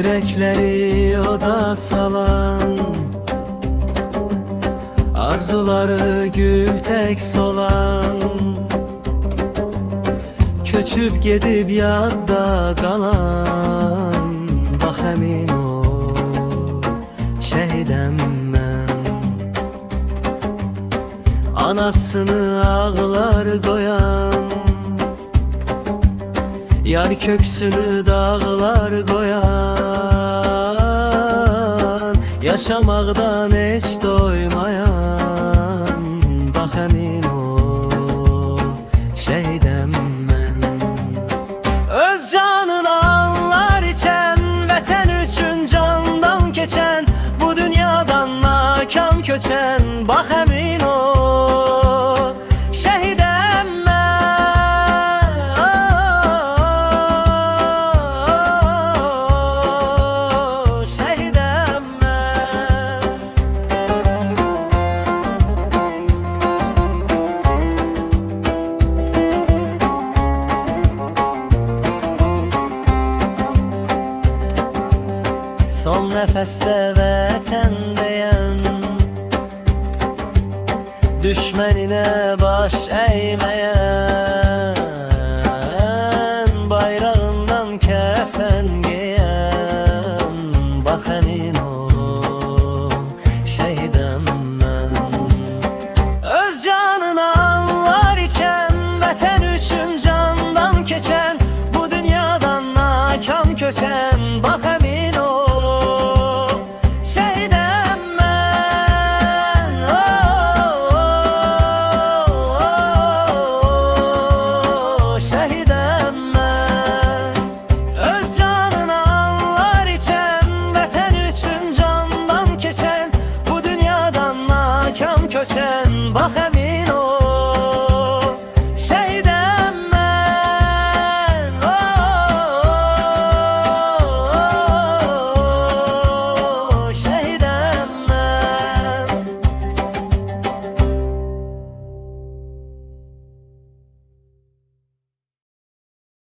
Yürekleri oda salan, arzuları gül tek solan, köçüp gedib yadda qalan. Bax əmin ol, şəhidəm mən. Anasını ağlar qoyan, yar köksünü dağlar qoyan, yaşamaqdan heç doymayan. Bax əmin ol, şəhidəm mən. Öz canını anlar içən, vətən üçün candan keçən, bu dünyadan nakam köçən. Bax əmin ol, şəhidəm mən. Şəhidəm mən. Son nəfəsdə vətən deyən, düşməninə baş əyməyən, bayrağından kəfən geyən. Bax əmin ol, şəhidəm mən. Öz canını anlar içən, vətən üçün candan keçən, bu dünyadan nakam köçən. Bax əmin ol, şəhidəm mən. Şəhidəm mən. Öz canını anlar içən, vətən üçün candan keçən, bu dünyadan nakam köçən. Bax